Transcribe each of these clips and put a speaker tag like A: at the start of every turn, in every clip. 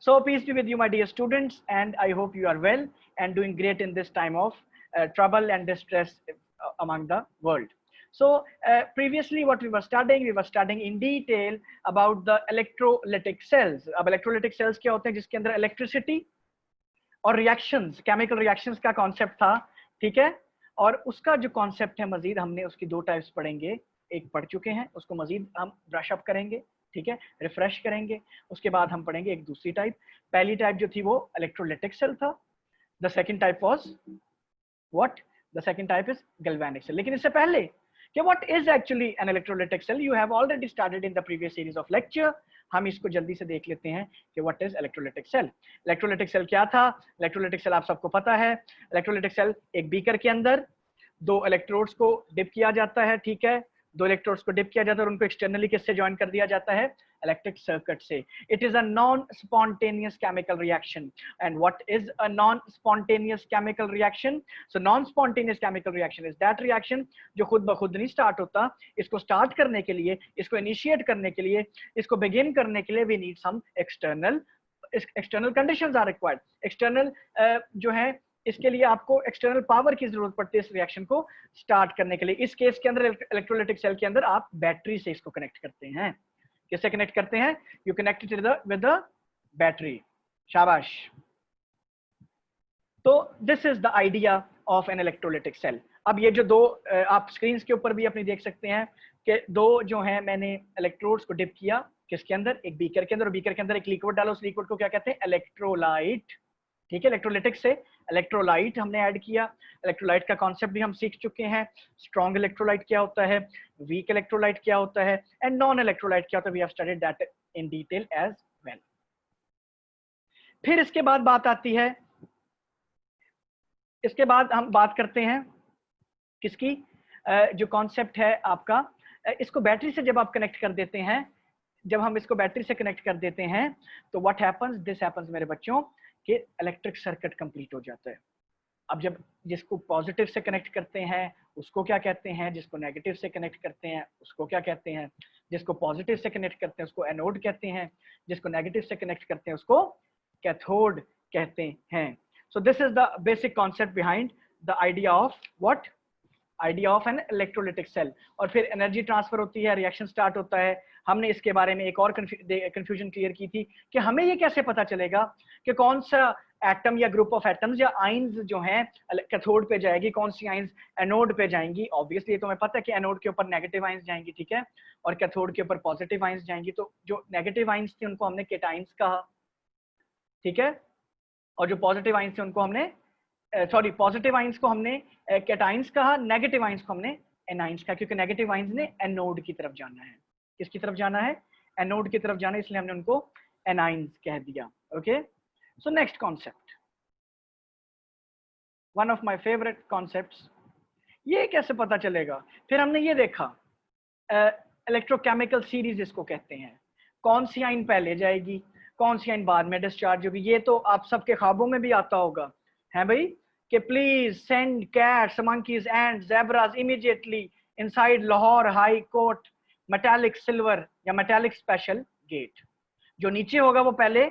A: So peace be with you, my dear students, and I hope you are well and doing great in this time of trouble and distress among the world. So previously what we were studying in detail about the electrolytic cells. अब electrolytic cells क्या होते हैं? जिसके अंदर electricity और reactions, chemical reactions का concept था, ठीक है? और उसका जो concept है मजीद हमने उसकी दो types पढ़ेंगे, एक पढ़ चुके हैं, उसको मजीद हम brush up करेंगे, ठीक है, रिफ्रेश करेंगे. उसके बाद हम पढ़ेंगे एक दूसरी टाइप. पहली टाइप जो थी वो इलेक्ट्रोलिटिक सेल था. The second type was what? The second type is galvanic cell. लेकिन इससे पहले कि what is actually an electrolytic cell, you have already started in the previous series of lecture. हम इसको जल्दी से देख लेते हैं कि what is electrolytic cell. Electrolytic cell क्या था? इलेक्ट्रोलिटिक सेल आप सबको पता है. इलेक्ट्रोलिटिक सेल एक बीकर के अंदर दो इलेक्ट्रोड्स को डिप किया जाता है, ठीक है, दो इलेक्ट्रोड्स को डिप किया जाता है और उनको एक्सटर्नली किससे ज्वाइन कर दिया जाता है? इलेक्ट्रिक सर्किट से. It is a non spontaneous chemical reaction. And what is a non spontaneous chemical reaction? So non spontaneous chemical reaction is that reaction जो खुद ब खुद नहीं स्टार्ट होता. इसको स्टार्ट करने के लिए, इसको इनिशिएट करने के लिए, इसको बिगिन करने के लिए we need some external conditions are required. External जो है इसके लिए आपको एक्सटर्नल पावर की जरूरत पड़ती है इस रिएक्शन को स्टार्ट करने के लिए. इस केस के अंदर इलेक्ट्रोलाइटिक सेल के अंदर आप बैटरी से इसको कनेक्ट करते हैं. किससे कनेक्ट करते हैं? You connect it with the battery. शाबाश. तो this is the idea of an electrolytic cell. अब ये जो दो आप स्क्रीन के ऊपर भी अपनी देख सकते हैं कि दो जो है मैंने इलेक्ट्रोड्स को डिप किया किसके अंदर? एक बीकर के अंदर. और बीकर के अंदर एक लिक्विड डालो. उस लिक्विड को क्या कहते हैं? इलेक्ट्रोलाइट. ठीक है, इलेक्ट्रोलिटिक से इलेक्ट्रोलाइट हमने ऐड किया. इलेक्ट्रोलाइट का कॉन्सेप्ट भी हम सीख चुके हैं. स्ट्रॉन्ग इलेक्ट्रोलाइट क्या होता है, वीक इलेक्ट्रोलाइट क्या होता है, एंड नॉन इलेक्ट्रोलाइट क्या होता है. We have studied that in detail as well. फिर इसके बाद बात आती है, इसके बाद हम बात करते हैं किसकी? जो कॉन्सेप्ट है आपका, इसको बैटरी से जब आप कनेक्ट कर देते हैं, जब हम इसको बैटरी से कनेक्ट कर देते हैं तो व्हाट हैपेंस? दिस हैपेंस मेरे बच्चों कि इलेक्ट्रिक सर्किट कंप्लीट हो जाता है. अब जब जिसको पॉजिटिव से कनेक्ट करते हैं उसको क्या कहते हैं? जिसको नेगेटिव से कनेक्ट करते हैं उसको क्या कहते हैं? जिसको पॉजिटिव से कनेक्ट करते हैं उसको एनोड कहते हैं. जिसको नेगेटिव से कनेक्ट करते हैं उसको कैथोड कहते हैं. So this is the basic concept behind the idea of what? Idea of an electrolytic cell. और फिर एनर्जी ट्रांसफर होती है, रिएक्शन स्टार्ट होता है. हमने इसके बारे में एक और कंफ्यूजन क्लियर की थी कि हमें ये कैसे पता चलेगा कि कौन सा एटम या ग्रुप ऑफ एटम्स या आइंस जो हैं कैथोड पे जाएगी, कौन सी आइंस एनोड पे जाएंगी. ऑब्वियसली तो हमें पता है कि एनोड के ऊपर नेगेटिव आइंस जाएंगी, ठीक है, और कैथोड के ऊपर पॉजिटिव आइंस जाएंगी. तो जो नेगेटिव आइंस थी उनको हमने केटाइंस कहा, ठीक है, और जो पॉजिटिव आइंस थे उनको हमने पॉजिटिव आइंस को हमने कैटाइंस कहा, नेगेटिव आइंस को हमने एनाइंस कहा, क्योंकि नेगेटिव आइंस ने एनोड की तरफ जाना है. किसकी तरफ जाना है? एनोड की तरफ जाना है, इसलिए हमने उनको एनाइंस कह दिया. Okay, so next concept, one of my favourite concepts. ये कैसे पता चलेगा? फिर हमने ये देखा इलेक्ट्रोकेमिकल सीरीज इसको कहते हैं. कौन सी आइन पहले जाएगी, कौन सी आइन बाद में डिस्चार्ज होगी. ये तो आप सबके ख्वाबों में भी आता होगा, है भाई, कि please send cats, monkeys and zebras immediately inside Lahore high court metallic silver या मेटालिक स्पेशल गेट. जो नीचे होगा वो पहले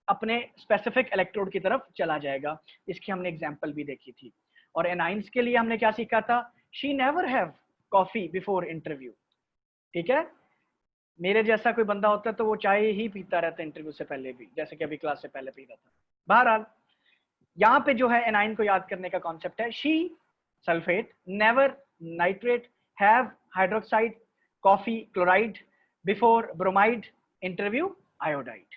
A: अपने स्पेसिफिक इलेक्ट्रोड की तरफ चला जाएगा. इसकी हमने एग्जांपल भी देखी थी. और एनाइंस के लिए हमने क्या सीखा था? She never have coffee before interview. ठीक है, मेरे जैसा कोई बंदा होता है तो वो चाय ही पीता रहता है इंटरव्यू से पहले भी, जैसे कि अभी क्लास से पहले पी रहा था. बहरहाल यहाँ पे जो है एनाइन को याद करने का कॉन्सेप्ट है she sulphate, never nitrate, have hydroxide, coffee chloride, before bromide, interview iodide.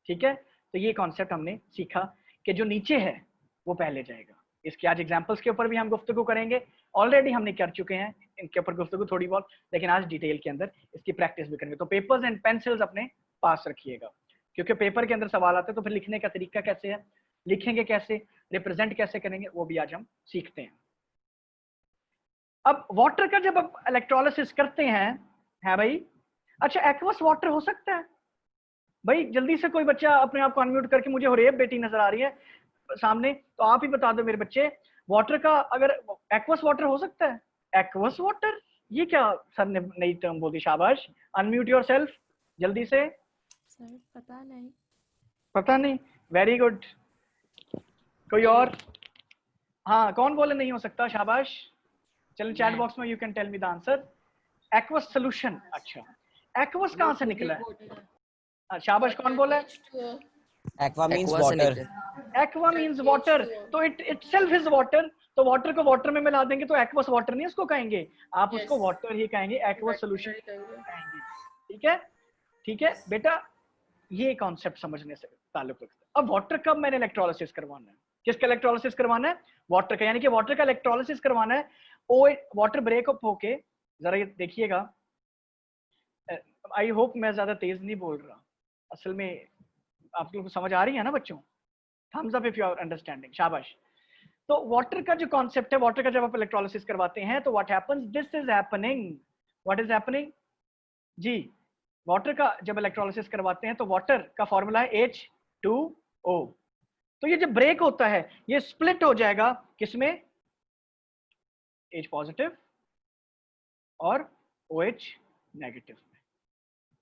A: ठीक है, तो ये कॉन्सेप्ट हमने सीखा कि जो नीचे है वो पहले जाएगा. इसके आज एग्जांपल्स के ऊपर भी हम गुफ्तगू करेंगे. ऑलरेडी हमने कर चुके हैं इनके ऊपर गुफ्तगू थोड़ी बहुत, लेकिन आज डिटेल के अंदर इसकी प्रैक्टिस भी करेंगे. तो पेपर्स एंड पेंसिल्स अपने पास रखिएगा, क्योंकि पेपर के अंदर सवाल आते हैं. तो फिर लिखने का तरीका कैसे है, लिखेंगे कैसे, रिप्रेजेंट कैसे करेंगे, वो भी आज हम सीखते हैं. अब वाटर का जब आप इलेक्ट्रोलिसिस करते हैं, है भाई, अच्छा एक्वस वाटर हो सकता है भाई? जल्दी से कोई बच्चा अपने आप को अनम्यूट करके, मुझे हुरैब बेटी नजर आ रही है सामने, तो आप ही बता दो मेरे बच्चे, वाटर का अगर एक्वस वाटर हो सकता है? एक्वस वाटर, ये क्या सर ने नई टर्म बोल दी. शाबाश, अनम्यूट योरसेल्फ जल्दी से.
B: सर पता नहीं.
A: पता नहीं, वेरी गुड। कोई और? हाँ, कौन बोले नहीं हो सकता? शाबाश। चलो चैट बॉक्स में you can tell me the answer. Aqueous solution. अच्छा, एक्वस कहाँ से निकला है? शाबाश, कौन बोला है?
B: Aqua means water.
A: Aqua means water, तो इट इटसेल्फ इज वाटर। तो वाटर को वाटर में मिला देंगे तो एक्वस वाटर नहीं उसको कहेंगे, आप उसको वाटर ही कहेंगे, एक्वस सोल्यूशन कहेंगे। ठीक है, ठीक है बेटा, ये कॉन्सेप्ट समझने से ताल्लुक रखता है। अब वाटर कब मैंने इलेक्ट्रोलिसिस करवाना है? किसका इलेक्ट्रोलिसिस करवाना है? वाटर का, यानी कि वाटर का इलेक्ट्रोलिसिस करवाना है। ओ वाटर ब्रेकअप होके, जरा ये देखिएगा, आई होप मैं ज्यादा तेज नहीं बोल रहा, असल में आप लोगों को समझ आ रही है ना बच्चों? Thumbs up if you are understanding, शाबाश। तो वाटर का जो कॉन्सेप्ट है, वाटर का जब आप इलेक्ट्रोलिसिस करवाते हैं तो what happens, this is happening. What is happening जी? वाटर का जब इलेक्ट्रोलिसिस करवाते हैं तो वाटर का फॉर्मूला है H2O। तो ये जब ब्रेक होता है ये स्प्लिट हो जाएगा किसमें? H पॉजिटिव और OH नेगेटिव में।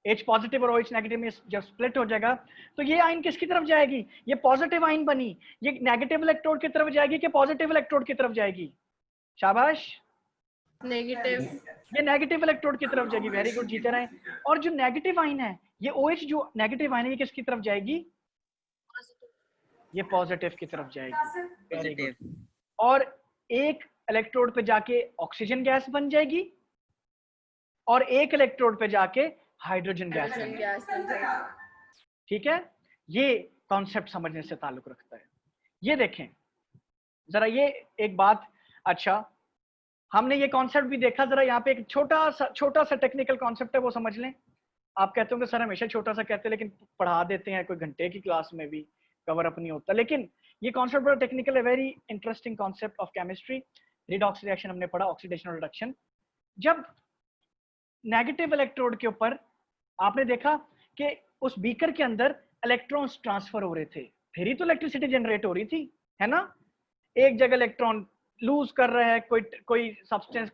A: H पॉजिटिव और OH नेगेटिव में जब स्प्लिट हो जाएगा तो ये आयन किसकी तरफ जाएगी? ये पॉजिटिव आयन बनी, ये नेगेटिव इलेक्ट्रोड की तरफ जाएगी कि पॉजिटिव इलेक्ट्रोड की तरफ जाएगी? शाबाश,
C: नेगेटिव।
A: ये नेगेटिव इलेक्ट्रोड की तरफ जाएगी। वेरी गुड, जीते रहे। और जो नेगेटिव आयन है, ये OH जो नेगेटिव आयन है, ये किसकी तरफ जाएगी? ये पॉजिटिव की तरफ जाएगी। Very good. और एक इलेक्ट्रोड पे जाके ऑक्सीजन गैस बन जाएगी और एक इलेक्ट्रोड पे जाके हाइड्रोजन गैस बन जाएगी। ठीक है, ये कॉन्सेप्ट समझने से ताल्लुक रखता है। ये देखें जरा, ये एक बात। अच्छा, हमने ये कॉन्सेप्ट भी देखा, जरा यहाँ पे एक छोटा सा टेक्निकल कॉन्सेप्ट है, वो समझ लें। आप कहते होंगे सर हमेशा छोटा सा कहते हैं, लेकिन पढ़ा देते हैं, कोई घंटे की क्लास में भी कवर अप नहीं होता। लेकिन ये कॉन्सेप्ट बड़ा टेक्निकल है, very interesting concept of chemistry. Redox reaction हमने पढ़ा, ऑक्सीडेशन और रिडक्शन। जब नेगेटिव इलेक्ट्रोड के ऊपर आपने देखा कि उस बीकर के अंदर इलेक्ट्रॉन्स ट्रांसफर हो रहे थे, फिर ही तो इलेक्ट्रिसिटी जनरेट हो रही थी, है ना? एक जगह इलेक्ट्रॉन लूज कर रहा है कोई सब्सटेंस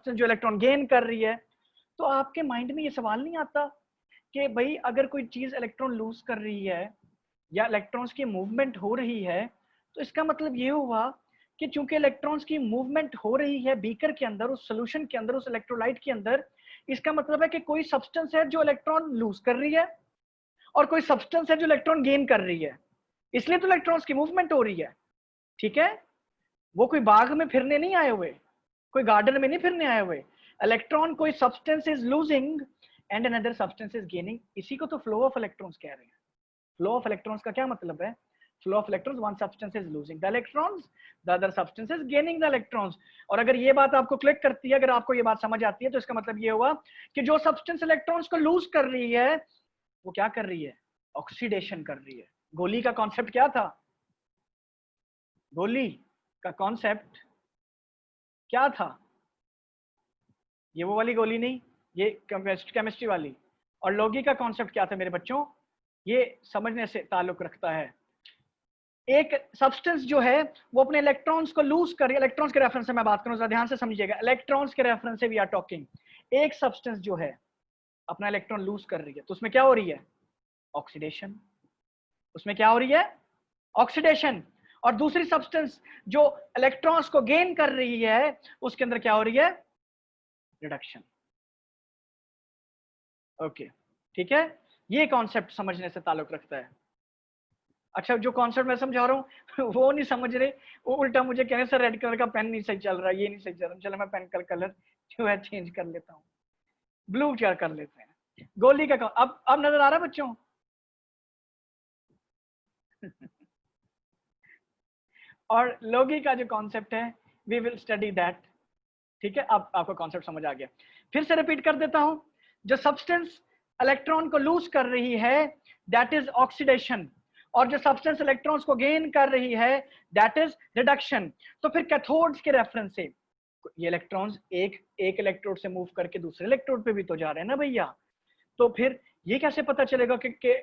A: जो इलेक्ट्रॉन गेन कर रही है। तो आपके माइंड में ये सवाल नहीं आता कि भाई अगर कोई चीज इलेक्ट्रॉन लूज कर रही है या इलेक्ट्रॉन्स की मूवमेंट हो रही है, तो इसका मतलब ये हुआ कि चूंकि इलेक्ट्रॉन्स की मूवमेंट हो रही है बीकर के अंदर, उस सोल्यूशन के अंदर, उस इलेक्ट्रोलाइट के अंदर, इसका मतलब है कि कोई सब्सटेंस है जो इलेक्ट्रॉन लूज कर रही है और कोई सब्सटेंस है जो इलेक्ट्रॉन गेन कर रही है, इसलिए तो इलेक्ट्रॉन्स की मूवमेंट हो रही है। ठीक है, वो कोई बाग में फिरने नहीं आए हुए, कोई गार्डन में नहीं फिरने आए हुए। इलेक्ट्रॉन, कोई substance is losing and another substance is gaining, इसी को तो फ्लो ऑफ इलेक्ट्रॉन्स कह रहे हैं। फ्लो ऑफ इलेक्ट्रॉन्स का क्या मतलब है? Flow of electrons, one substance is losing the electrons, the other substance is gaining the electrons. और अगर ये बात आपको क्लिक करती है, अगर आपको ये बात समझ आती है, तो इसका मतलब ये हुआ कि जो सब्सटेंस इलेक्ट्रॉन्स को लूज कर रही है वो क्या कर रही है? ऑक्सीडेशन कर रही है। गोली का कॉन्सेप्ट क्या था? गोली का कॉन्सेप्ट क्या था? ये वो वाली गोली नहीं, ये केमिस्ट्री वाली। और लोगी का कॉन्सेप्ट क्या था मेरे बच्चों? ये समझने से ताल्लुक रखता है। एक सब्सटेंस जो है वो अपने इलेक्ट्रॉन्स को लूज कर रही है, इलेक्ट्रॉन्स के रेफरेंस से मैं बात करूं, जरा ध्यान से समझिएगा, इलेक्ट्रॉन्स के रेफरेंस से वी आर टॉकिंग। एक सब्सटेंस जो है अपना इलेक्ट्रॉन लूज कर रही है, तो उसमें क्या हो रही है? ऑक्सीडेशन। उसमें क्या हो रही है? ऑक्सीडेशन। और दूसरी सब्सटेंस जो इलेक्ट्रॉन्स को गेन कर रही है, उसके अंदर क्या हो रही है? रिडक्शन। ओके, ठीक है, ये कॉन्सेप्ट समझने से ताल्लुक रखता है। अच्छा, जो कॉन्सेप्ट मैं समझा रहा हूँ वो नहीं समझ रहे, वो उल्टा मुझे कह रहे सर रेड कलर का पेन नहीं सही चल रहा, ये नहीं सही चल रहा, चलो मैं पेन का कलर जो है चेंज कर लेता हूँ, ब्लू क्या कर लेते हैं। गोली का अब नजर आ रहा है बच्चों? और लोगी का जो कॉन्सेप्ट है, वी विल स्टडी दैट। ठीक है, अब आपको कॉन्सेप्ट समझ आ गया। फिर से रिपीट कर देता हूं, जो सब्सटेंस इलेक्ट्रॉन को लूज कर रही है दैट इज ऑक्सीडेशन, और जो सब्सटेंस इलेक्ट्रॉन्स को गेन कर रही है दैट इज रिडक्शन। तो फिर कैथोड्स के रेफरेंस से ये इलेक्ट्रॉन्स एक इलेक्ट्रोड से मूव करके दूसरे इलेक्ट्रोड पे भी तो जा रहे हैं ना भैया। तो फिर ये कैसे पता चलेगा कि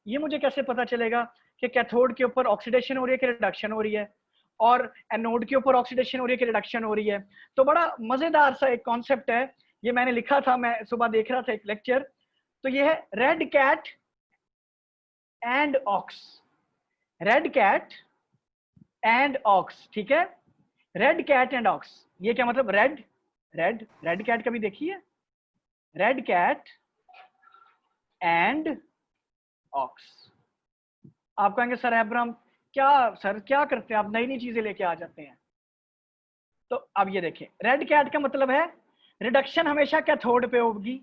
A: ये मुझे कैसे पता चलेगा कि कैथोड के ऊपर ऑक्सीडेशन हो रही है कि रिडक्शन हो रही है, और एनोड के ऊपर ऑक्सीडेशन हो रही है कि रिडक्शन हो रही है? तो बड़ा मजेदार सा एक कॉन्सेप्ट है, ये मैंने लिखा था, मैं सुबह देख रहा था एक लेक्चर। तो ये है red cat and ox. Red cat and ox, ठीक है, रेड कैट एंड ऑक्स, ये क्या मतलब, रेड रेड रेड कैट कभी देखी है, रेड कैट एंड ऑक्स। आप कहेंगे सर एब्राम क्या, सर क्या करते हैं आप, नई नई चीजें लेके आ जाते हैं। तो अब ये देखें, रेड कैट का मतलब है रिडक्शन हमेशा कैथोड पे होगी।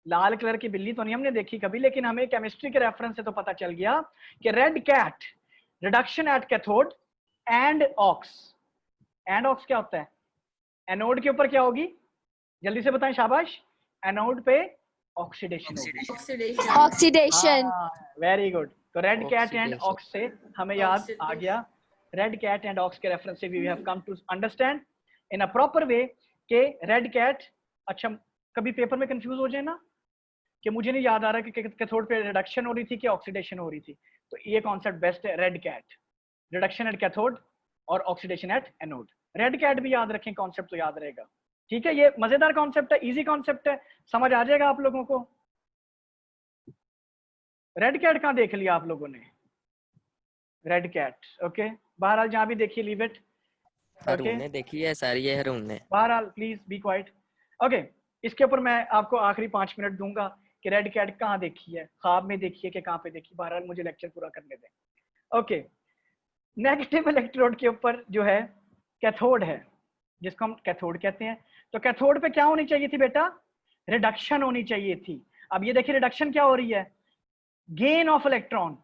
A: लाल कलर की बिल्ली तो नहीं हमने देखी कभी, लेकिन हमें केमिस्ट्री के रेफरेंस से तो पता चल गया कि red cat reduction at cathode and ox. And ox क्या होता है, एनोड के ऊपर क्या होगी, जल्दी से बताएं, शाबाश, एनोड पे ऑक्सीडेशन होगी।
C: ऑक्सीडेशन।
D: ऑक्सीडेशन।
A: Very good. तो red cat and
B: Oxidation.
A: Ox से हमें याद आ गया, रेड कैट एंड ऑक्स के रेफरेंस से we have come to understand in a proper way के रेड कैट। अच्छा, कभी पेपर में कंफ्यूज हो जाए ना कि मुझे नहीं याद आ रहा कि कैथोड पे रिडक्शन हो रही थी कि ऑक्सीडेशन हो रही थी, तो ये कॉन्सेप्ट बेस्ट है, red cat, reduction at cathode और oxidation at anode. Red cat भी याद रखें, कॉन्सेप्ट तो याद रहेगा, ठीक है। ये मजेदार कॉन्सेप्ट है, इजी कॉन्सेप्ट है, समझ आ जाएगा आप लोगों को। रेड कैट कहाँ देख लिया आप लोगों ने, रेड कैट, ओके, बहरहाल जहां भी देखिए लीव इट,
B: हरून ने देखी है सर, ये हरून ने।
A: बहरहाल प्लीज बी क्वाइट, ओके। इसके ऊपर मैं आपको आखिरी 5 मिनट दूंगा कि रेड कैट कहाँ देखी है, ख्वाब में देखी है कि कहाँ पे देखी, बहरहाल मुझे लेक्चर पूरा करने दें, ओके। नेगेटिव इलेक्ट्रोड के ऊपर जो है कैथोड है, जिसको हम कैथोड कहते हैं, तो कैथोड पे क्या होनी चाहिए थी बेटा, रिडक्शन होनी चाहिए थी। अब ये देखिए रिडक्शन क्या हो रही है, गेन ऑफ इलेक्ट्रॉन,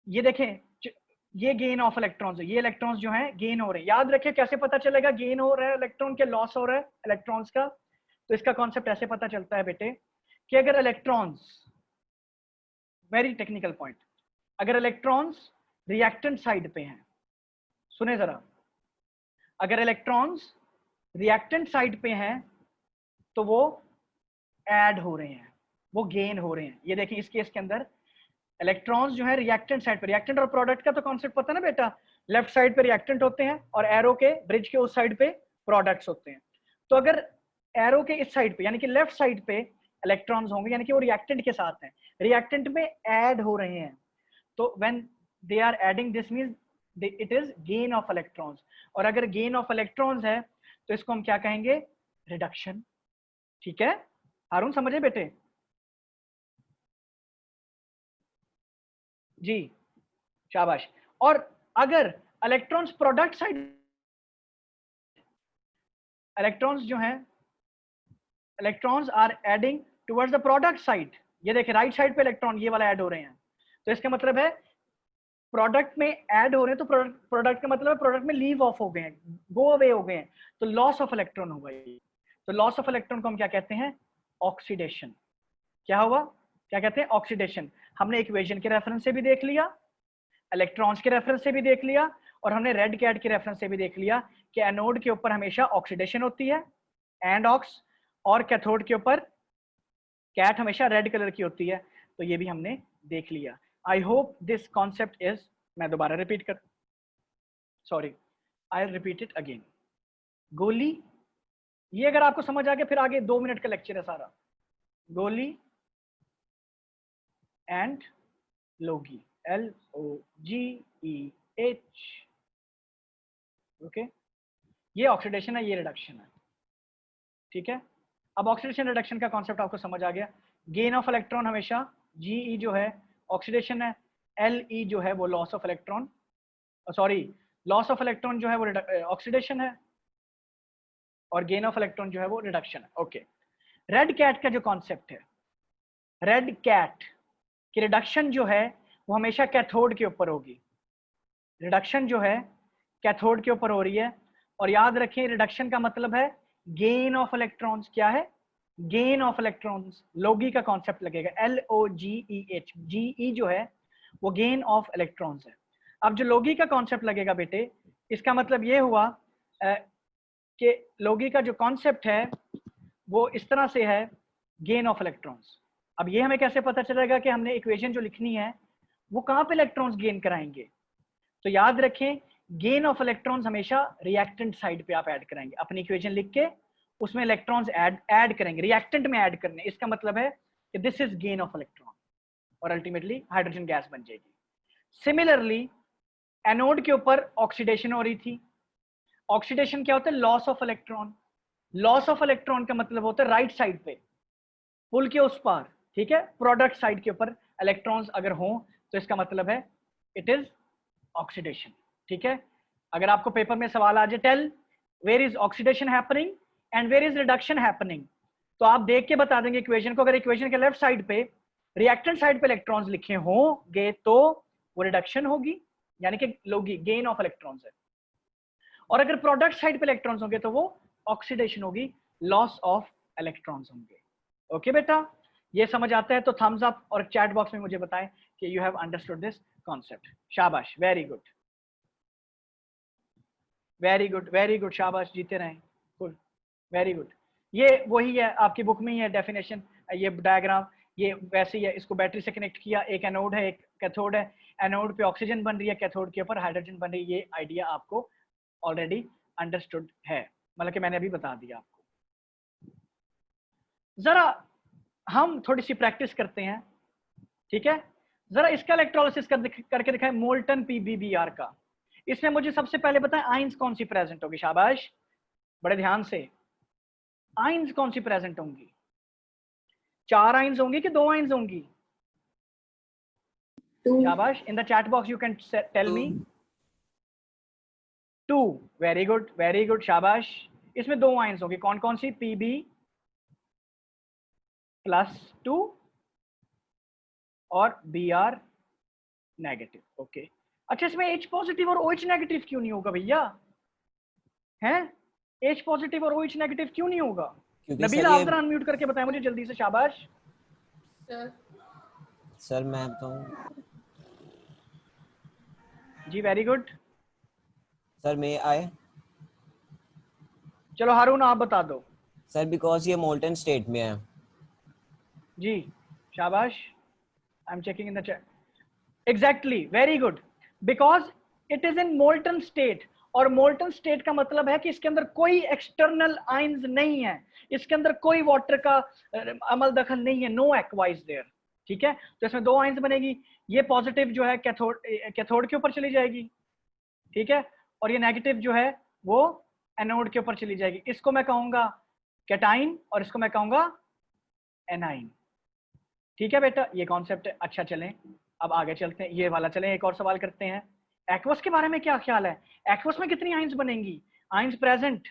A: ये देखें, ये गेन ऑफ इलेक्ट्रॉन्स, ये इलेक्ट्रॉन्स जो हैं गेन हो रहे हैं। याद रखिए कैसे पता चलेगा गेन हो रहा है इलेक्ट्रॉन के, लॉस हो रहा है इलेक्ट्रॉन्स का, तो इसका कॉन्सेप्ट ऐसे पता चलता है बेटे कि अगर इलेक्ट्रॉन्स, वेरी टेक्निकल पॉइंट, अगर इलेक्ट्रॉन्स रिएक्टेंट साइड पे हैं, सुने जरा, अगर इलेक्ट्रॉन्स रिएक्टेंट साइड पे हैं तो वो ऐड हो रहे हैं, वो गेन हो रहे हैं। ये देखिए इस केस के अंदर इलेक्ट्रॉन्स जो है रिएक्टेंट साइड पे, रिएक्टेंट और प्रोडक्ट का तो कॉन्सेप्ट पता है ना बेटा, लेफ्ट साइड पे रिएक्टेंट होते हैं और एरो के ब्रिज के उस साइड पे प्रोडक्ट्स होते हैं। तो अगर एरो के इस साइड पे यानी कि लेफ्ट साइड पे इलेक्ट्रॉन्स होंगे, यानी कि वो रिएक्टेंट के साथ हैं, रिएक्टेंट में ऐड हो रहे हैं, तो when they are adding this means it is gain of electrons. और अगर गेन ऑफ इलेक्ट्रॉन्स है तो इसको हम क्या कहेंगे, रिडक्शन, ठीक है। हारून समझे बेटे, जी शाबाश। और अगर इलेक्ट्रॉन्स प्रोडक्ट साइड, इलेक्ट्रॉन्स जो हैं, electrons are adding towards the product side, ये देखिए राइट साइड पे इलेक्ट्रॉन ये वाला ऐड हो रहे हैं, तो इसका मतलब है प्रोडक्ट में ऐड हो रहे हैं, तो प्रोडक्ट का मतलब है प्रोडक्ट में लीव ऑफ हो गए हैं, गो अवे हो गए हैं, तो लॉस ऑफ इलेक्ट्रॉन हुआ ये। तो लॉस ऑफ इलेक्ट्रॉन को हम क्या कहते हैं, ऑक्सीडेशन। क्या हुआ, क्या कहते हैं, ऑक्सीडेशन। हमने इक्वेशन के रेफरेंस से भी देख लिया, इलेक्ट्रॉन्स के रेफरेंस से भी देख लिया, और हमने रेड कैट के रेफरेंस से भी देख लिया कि एनोड के ऊपर हमेशा ऑक्सीडेशन होती है, एंड ऑक्स, और कैथोड के ऊपर कैट हमेशा रेड कलर की होती है, तो ये भी हमने देख लिया। I hope this concept is, मैं दोबारा रिपीट कर, sorry I repeat it again. गोली, ये अगर आपको समझ आ गया फिर आगे 2 मिनट का लेक्चर है सारा। गोली एंड लोगी, LOGEH, ओके। ये ऑक्सीडेशन है, ये रिडक्शन है, ठीक है। अब ऑक्सीडेशन रिडक्शन का कॉन्सेप्ट आपको समझ आ गया। गेन ऑफ इलेक्ट्रॉन हमेशा, GE जो है ऑक्सीडेशन है, LE जो है वो loss of electron, sorry loss of electron जो है वो ऑक्सीडेशन है, और गेन ऑफ इलेक्ट्रॉन जो है वो रिडक्शन है, ओके। रेड कैट का जो कॉन्सेप्ट है, रेड कैट की रिडक्शन जो है वो हमेशा कैथोड के ऊपर होगी, रिडक्शन जो है कैथोड के ऊपर हो रही है। और याद रखें रिडक्शन का मतलब है गेन ऑफ इलेक्ट्रॉन्स, क्या है, गेन ऑफ इलेक्ट्रॉन्स, लोगी का कॉन्सेप्ट लगेगा, LOGEH, GE जो है वो गेन ऑफ इलेक्ट्रॉन्स है। अब जो लोगी का कॉन्सेप्ट लगेगा बेटे, इसका मतलब ये हुआ कि लोगी का जो कॉन्सेप्ट है वो इस तरह से है, गेन ऑफ इलेक्ट्रॉन्स। अब ये हमें कैसे पता चलेगा कि हमने इक्वेशन जो लिखनी है वो कहाँ पे इलेक्ट्रॉन्स गेन कराएंगे, तो याद रखें गेन ऑफ इलेक्ट्रॉन्स हमेशा रिएक्टेंट साइड पे आप ऐड कराएंगे, अपनी इक्वेशन लिख के उसमें इलेक्ट्रॉन्स ऐड करेंगे, रिएक्टेंट में ऐड करने, इसका मतलब है कि this is gain of electron, और अल्टीमेटली हाइड्रोजन गैस बन जाएगी। सिमिलरली एनोड के ऊपर ऑक्सीडेशन हो रही थी। ऑक्सीडेशन क्या होता है? Loss of electron. Loss of electron का मतलब होता है राइट साइड पे, पुल के उस पार, ठीक है, प्रोडक्ट साइड के ऊपर इलेक्ट्रॉन्स अगर हों तो इसका मतलब है इट इज ऑक्सीडेशन, ठीक है। अगर आपको पेपर में सवाल आ जाए tell where is oxidation happening and where is reduction happening, तो आप देख के बता देंगे इक्वेशन को। अगर इक्वेशन के लेफ्ट साइड पे रिएक्टेंट साइड पे इलेक्ट्रॉन्स लिखे होंगे तो वो रिडक्शन होगी, यानी कि लोगी गेन ऑफ इलेक्ट्रॉन्स है, और अगर प्रोडक्ट साइड पे इलेक्ट्रॉन्स होंगे तो वो ऑक्सीडेशन होगी, लॉस ऑफ इलेक्ट्रॉन्स होंगे। ओके बेटा, ये समझ आता है तो थम्स अप और चैट बॉक्स में मुझे बताएं कि you have understood this concept. शाबाश, very good very good very good, शाबाश, जीते रहें, गुड, वेरी गुड। ये वही है, आपकी बुक में ही है डेफिनेशन, ये डायग्राम ये वैसे ही है। इसको बैटरी से कनेक्ट किया, एक एनोड है एक कैथोड है, एनोड पे ऑक्सीजन बन रही है, कैथोड के ऊपर हाइड्रोजन बन रही है। ये आइडिया आपको ऑलरेडी अंडरस्टूड है, मतलब कि मैंने अभी बता दिया आपको। जरा हम थोड़ी सी प्रैक्टिस करते हैं, ठीक है। जरा इसका इलेक्ट्रोलिसिस करके दिखाएं मोल्टन पीबीबीआर का। इसमें मुझे सबसे पहले बताएं आइंस कौन सी प्रेजेंट होगी। शाबाश, बड़े ध्यान से, आइंस कौन सी प्रेजेंट होंगी? 4 आइंस होंगी कि 2 आइंस होंगी? शाबाश, in the chat box you can tell me. 2, very good very good, शाबाश। इसमें 2 आइंस होंगी, कौन कौन सी? पीबी +2 और Br नेगेटिव। ओके, अच्छा, इसमें H पॉजिटिव और OH नेगेटिव क्यों नहीं होगा भैया? हैं, H पॉजिटिव और OH नेगेटिव क्यों नहीं होगा? नबील, आप जरा अनम्यूट करके बताएं मुझे जल्दी से। शाबाश
D: सर, मैं बताऊं?
A: जी, वेरी गुड।
D: सर मैं आए?
A: चलो हारून, आप बता दो।
D: सर बिकॉज ये मोल्टन स्टेट में है।
A: जी, शाबाश, I am checking in the chat. Exactly, very good, because it is in molten state. और मोल्टन स्टेट का मतलब है कि इसके अंदर कोई एक्सटर्नल आइंस नहीं है, इसके अंदर कोई वाटर का अमल दखल नहीं है, नो एक्वाइज देयर, ठीक है। तो इसमें 2 आइंस बनेगी, ये पॉजिटिव जो है कैथोड के ऊपर चली जाएगी, ठीक है, और ये नेगेटिव जो है वो एनोड के ऊपर चली जाएगी। इसको मैं कहूंगा कैटाइन और इसको मैं कहूंगा एनाइन, ठीक है बेटा, ये कॉन्सेप्ट है। अच्छा, चलें अब आगे चलते हैं, ये वाला चलें, एक और सवाल करते हैं। एक्वस के बारे में क्या ख्याल है? एक्वस में कितनी आइंस बनेंगी? आइंस प्रेजेंट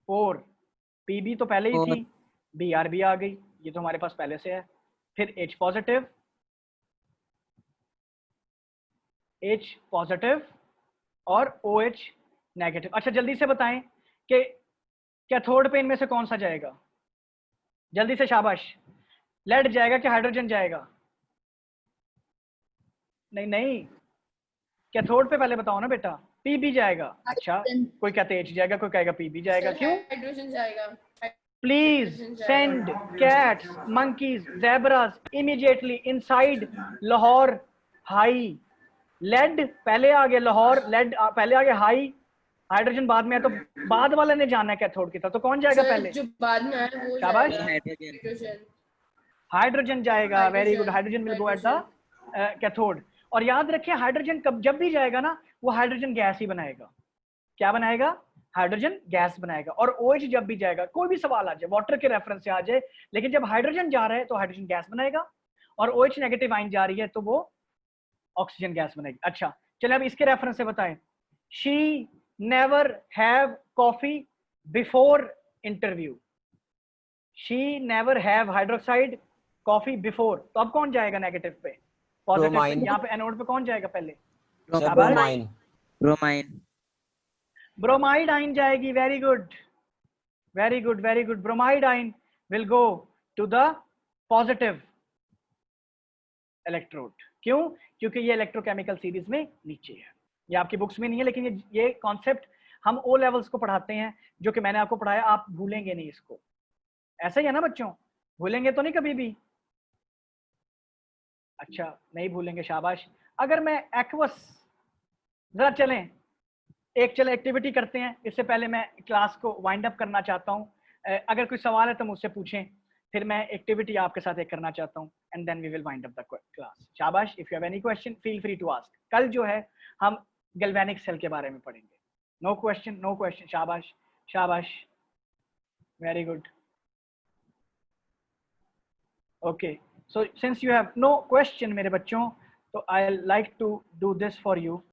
A: 4, पीबी तो पहले ही थी, बीआर भी आ गई, ये तो हमारे पास पहले से है, फिर H पॉजिटिव और OH नेगेटिव। अच्छा, जल्दी से बताएं कि कैथोड पे इनमें से कौन सा जाएगा? जल्दी से, शाबाश। लेड जाएगा कि हाइड्रोजन जाएगा? नहीं नहीं, कैथोड पे पहले बताओ ना बेटा। पीबी जाएगा। अच्छा, कोई कहते H जाएगा, कोई कहेगा पीबी जाएगा, क्यों?
C: हाइड्रोजन जाएगा।
A: Please send cats, monkeys, zebras immediately inside Lahore high. Lead पहले आ गया, लाहौर लेड पहले आ गया, हाई हाइड्रोजन बाद में है, तो बाद वाले ने जाना है कैथोड की तरफ, तो कौन जाएगा पहले?
C: जो बाद में आया वो
A: शाबाश,
C: हाइड्रोजन।
A: हाइड्रोजन जाएगा, very good, hydrogen will go at the cathode. और याद रखिए हाइड्रोजन कब जब भी जाएगा ना, वो हाइड्रोजन गैस ही बनाएगा। क्या बनाएगा? हाइड्रोजन गैस बनाएगा। और OH जब भी जाएगा, कोई भी सवाल आ जाए, वाटर के रेफरेंस से आ जाए, लेकिन जब हाइड्रोजन जा रहा है तो हाइड्रोजन गैस बनाएगा, और OH नेगेटिव आइन जा रही है तो वो ऑक्सीजन गैस बनेगी। अच्छा, चलिए अब इसके रेफरेंस से बताएं। She never have coffee before interview. She never have hydroxide coffee before, तो अब कौन जाएगा नेगेटिव पे? Positive pay. यहाँ पे एनोड पे कौन जाएगा पहले?
D: ब्रोमाइन।
B: ब्रोमाइन
A: ब्रोमाइड आइन जाएगी, very good very good very good, bromide ion will go to the positive electrode. क्यों? क्योंकि ये इलेक्ट्रोकेमिकल सीरीज में नीचे है, ये आपकी बुक्स में नहीं है, लेकिन ये कॉन्सेप्ट हम O लेवल्स को पढ़ाते हैं, जो कि मैंने आपको पढ़ाया, आप भूलेंगे नहीं इसको। ऐसा ही है ना बच्चों, भूलेंगे तो नहीं कभी भी? अच्छा, नहीं भूलेंगे, शाबाश। अगर मैं एक्वस, जरा चलें एक चले एक्टिविटी करते हैं, इससे पहले मैं क्लास को वाइंड अप करना चाहता हूं। अगर कोई सवाल है तो मुझसे पूछें। फिर मैं एक्टिविटी आपके साथ एक करना चाहता हूँ and then we will wind up the class. शाबाश, if you have any question feel free to ask. कल जो है हम गैल्वेनिक सेल के बारे में पढ़ेंगे। No question, no question. शाबाश शाबाश, very good. Okay, so since you have no question मेरे बच्चों, तो I like to do this for you.